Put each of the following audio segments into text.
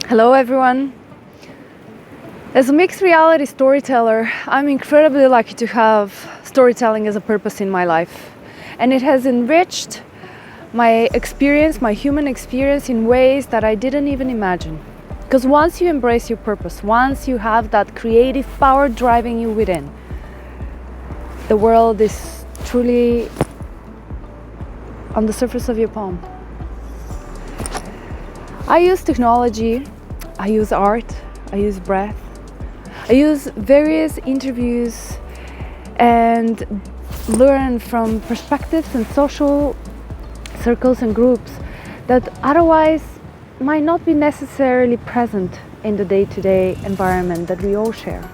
Hello everyone. As a mixed reality storyteller, I'm incredibly lucky to have storytelling as a purpose in my life. And it has enriched my experience, my human experience, in ways that I didn't even imagine. Because once you embrace your purpose, once you have that creative power driving you within, the world is truly on the surface of your palm. I use technology, I use art, I use breath, I use various interviews and learn from perspectives and social circles and groups that otherwise might not be necessarily present in the day-to-day environment that we all share.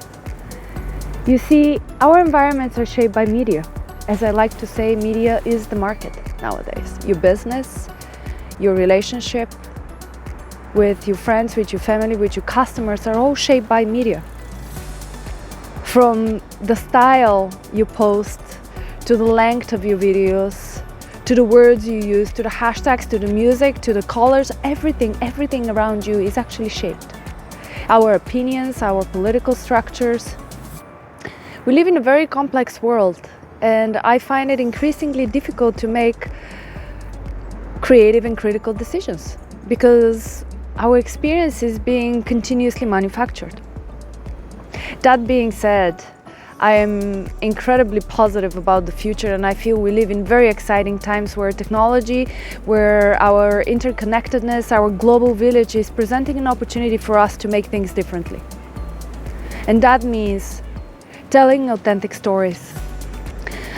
You see, our environments are shaped by media. As I like to say, media is the market nowadays. Your business, your relationship with your friends, with your family, with your customers are all shaped by media. From the style you post, to the length of your videos, to the words you use, to the hashtags, to the music, to the colors, everything around you is actually shaped. Our opinions, our political structures. We live in a very complex world, and I find it increasingly difficult to make creative and critical decisions because our experience is being continuously manufactured. That being said, I am incredibly positive about the future, and I feel we live in very exciting times where technology, where our interconnectedness, our global village is presenting an opportunity for us to make things differently. And that means telling authentic stories.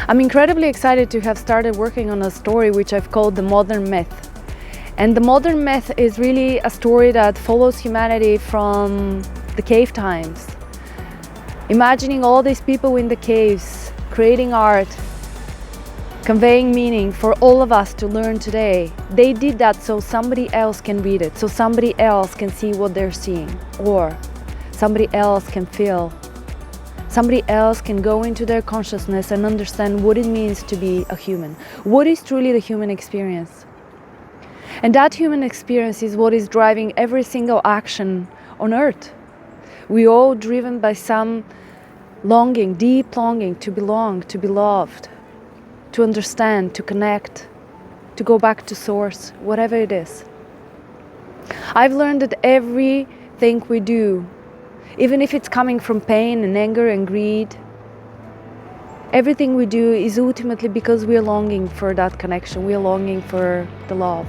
I'm incredibly excited to have started working on a story which I've called the modern myth. And the modern myth is really a story that follows humanity from the cave times. Imagining all these people in the caves, creating art, conveying meaning for all of us to learn today. They did that so somebody else can read it, so somebody else can see what they're seeing, or somebody else can feel. Somebody else can go into their consciousness and understand what it means to be a human. What is truly the human experience? And that human experience is what is driving every single action on earth. We're all driven by some longing, deep longing to belong, to be loved, to understand, to connect, to go back to source, whatever it is. I've learned that everything we do, even if it's coming from pain and anger and greed, everything we do is ultimately because we're longing for that connection, we're longing for the love.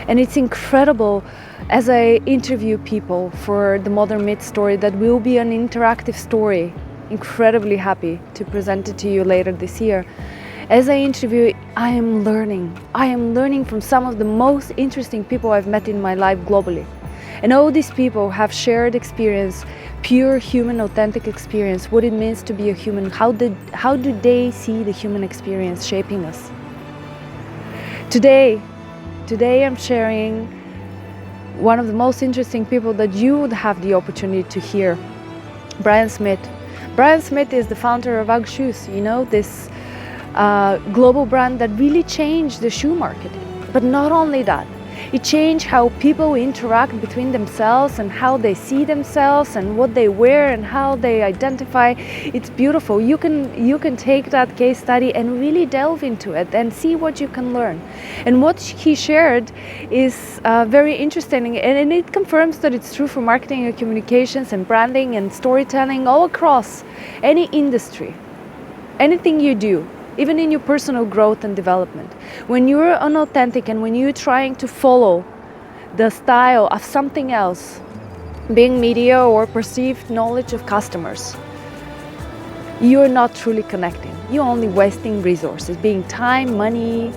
And it's incredible as I interview people for the Modern Myth story that will be an interactive story. Incredibly happy to present it to you later this year. As I interview, I am learning from some of the most interesting people I've met in my life globally. And all these people have shared experience, pure human, authentic experience, what it means to be a human. How do they see the human experience shaping us? Today I'm sharing one of the most interesting people that you would have the opportunity to hear, Brian Smith. Brian Smith is the founder of UGG shoes, this global brand that really changed the shoe market. But not only that, it changed how people interact between themselves and how they see themselves and what they wear and how they identify. It's beautiful. You can take that case study and really delve into it and see what you can learn. And what he shared is very interesting, and it confirms that it's true for marketing and communications and branding and storytelling all across any industry, anything you do. Even in your personal growth and development. When you're unauthentic and when you're trying to follow the style of something else, being media or perceived knowledge of customers, you're not truly connecting. You're only wasting resources, being time, money.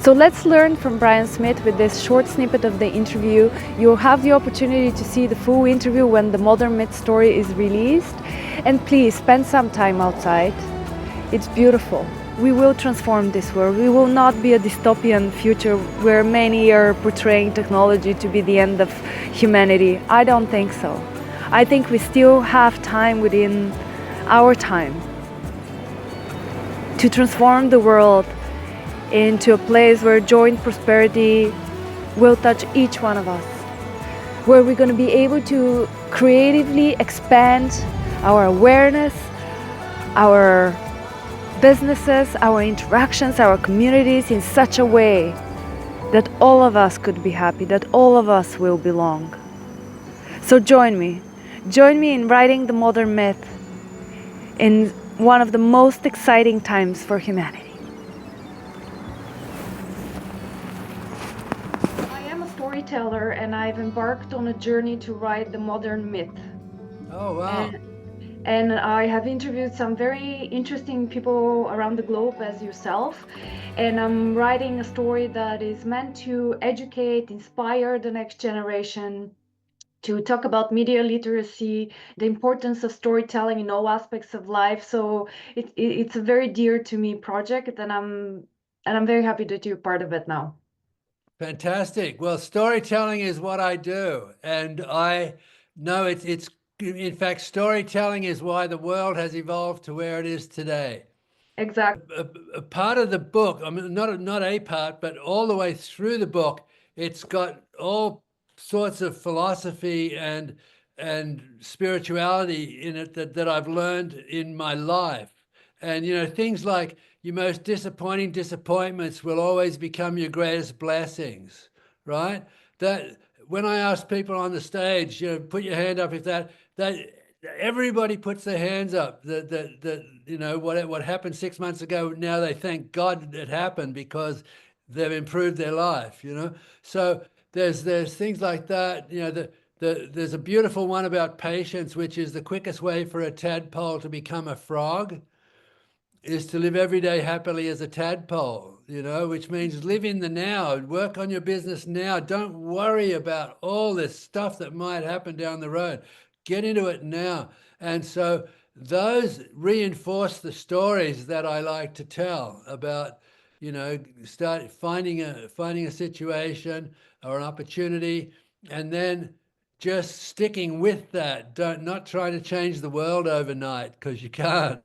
So let's learn from Brian Smith with this short snippet of the interview. You'll have the opportunity to see the full interview when the Modern Myth story is released. And please spend some time outside. It's beautiful. We will transform this world. We will not be a dystopian future where many are portraying technology to be the end of humanity. I don't think so. I think we still have time within our time to transform the world into a place where joint prosperity will touch each one of us. where we're going to be able to creatively expand our awareness, our businesses, our interactions, our communities in such a way that all of us could be happy, that all of us will belong. So join me. Join me in writing the modern myth in one of the most exciting times for humanity. I am a storyteller and I've embarked on a journey to write the modern myth. Oh, wow. And I have interviewed some very interesting people around the globe as yourself. And I'm writing a story that is meant to educate, inspire the next generation, to talk about media literacy, the importance of storytelling in all aspects of life. So it's a very dear to me project, and I'm very happy that you're part of it now. Fantastic. Well, storytelling is what I do. And I know in fact, storytelling is why the world has evolved to where it is today. Exactly. A part of the book, I mean, not a part, but all the way through the book, it's got all sorts of philosophy and spirituality in it that I've learned in my life. And things like your most disappointing disappointments will always become your greatest blessings, right? That when I ask people on the stage, put your hand up if that everybody puts their hands up. That what happened 6 months ago, now they thank God it happened because they've improved their life. So there's things like that. There's a beautiful one about patience, which is the quickest way for a tadpole to become a frog is to live every day happily as a tadpole, which means live in the now, work on your business now. Don't worry about all this stuff that might happen down the road. Get into it now. And so those reinforce the stories that I like to tell about, start finding a situation or an opportunity, and then just sticking with that. Don't not trying to change the world overnight, because you can't.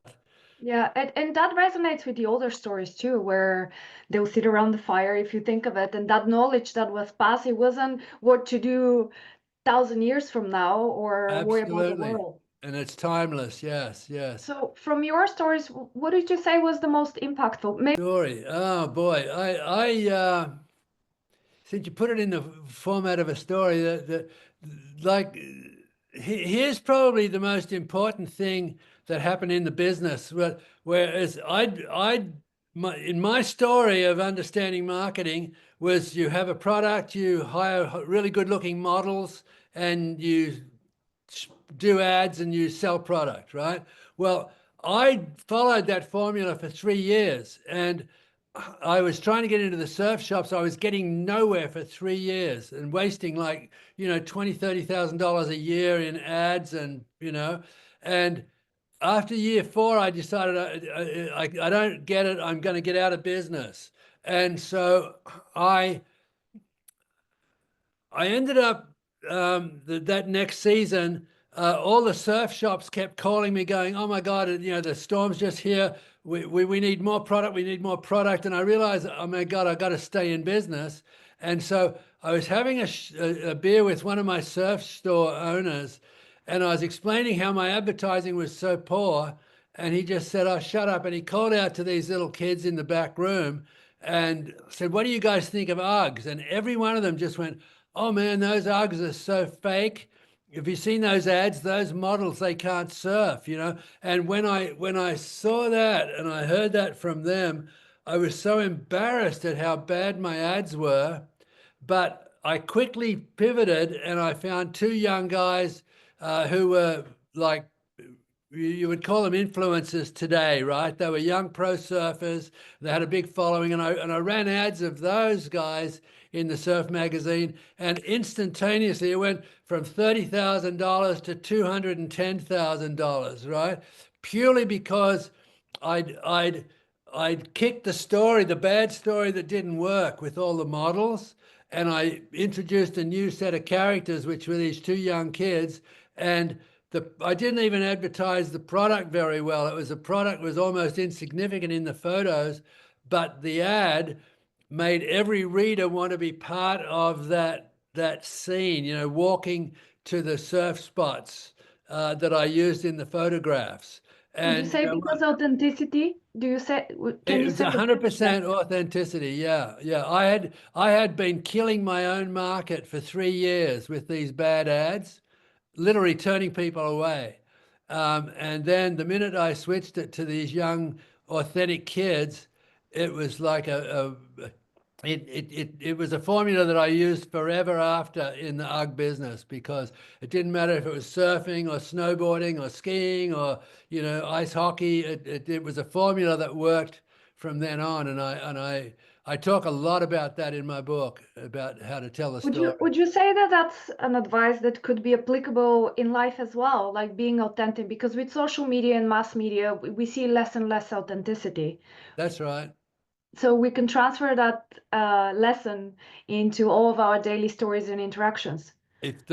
Yeah, and that resonates with the older stories too, where they'll sit around the fire, if you think of it, and that knowledge that was passed, it wasn't what to do 1,000 years from now or worry about the Absolutely. world. And it's timeless. Yes, yes. So, from your stories, what did you say was the most impactful? Maybe. Story. Oh boy. Since you put it in the format of a story, that like here's probably the most important thing that happened in the business. Whereas in my story of understanding marketing was you have a product, you hire really good looking models, and you do ads and you sell product, right? Well, I followed that formula for 3 years, and I was trying to get into the surf shops. I was getting nowhere for 3 years and wasting like, $20,000, $30,000 a year in ads and after year four, I decided I don't get it. I'm going to get out of business. And so I I ended up that next season. All the surf shops kept calling me, going, "Oh my God, the storm's just here. We need more product. We need more product." And I realized, oh my God, I got to stay in business. And so I was having a beer with one of my surf store owners, and I was explaining how my advertising was so poor. And he just said, "Oh, shut up." And he called out to these little kids in the back room and said, "What do you guys think of Uggs?" And every one of them just went, "Oh man, those Uggs are so fake. Have you seen those ads? Those models, they can't surf." And when I saw that and I heard that from them, I was so embarrassed at how bad my ads were. But I quickly pivoted and I found two young guys who were like, you would call them influencers today, right? They were young pro surfers. They had a big following, and I ran ads of those guys in the surf magazine, and instantaneously it went from $30,000 to $210,000, right? Purely because I'd I'd kicked the story, the bad story that didn't work with all the models, and I introduced a new set of characters, which were these two young kids, and I didn't even advertise the product very well. It was a product was almost insignificant in the photos, but the ad made every reader want to be part of that that scene, walking to the surf spots that I used in the photographs. Would you And say because authenticity? Do you say, can it you was say that? 100% authenticity. Yeah, yeah. I had been killing my own market for 3 years with these bad ads, literally turning people away. And then the minute I switched it to these young, authentic kids, it was like it was a formula that I used forever after in the UGG business, because it didn't matter if it was surfing or snowboarding or skiing or ice hockey. It was a formula that worked from then on, and I talk a lot about that in my book, about how to tell a story. Would you say that that's an advice that could be applicable in life as well, like being authentic? Because with social media and mass media, we see less and less authenticity. That's right. So we can transfer that lesson into all of our daily stories and interactions. If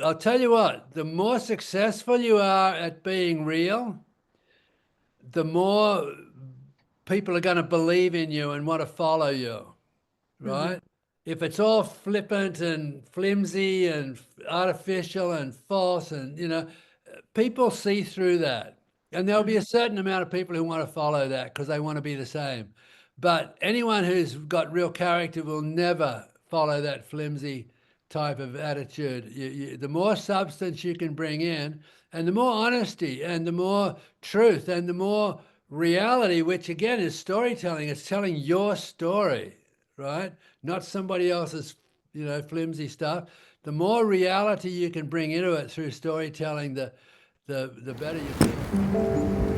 I'll tell you what, the more successful you are at being real, the more people are going to believe in you and want to follow you, right? If it's all flippant and flimsy and artificial and false, and people see through that. And there'll be a certain amount of people who want to follow that because they want to be the same. But anyone who's got real character will never follow that flimsy type of attitude. The more substance you can bring in, and the more honesty, and the more truth, and the more reality, which again is storytelling. It's telling your story, right? Not somebody else's, flimsy stuff. The more reality you can bring into it through storytelling, the better you feel.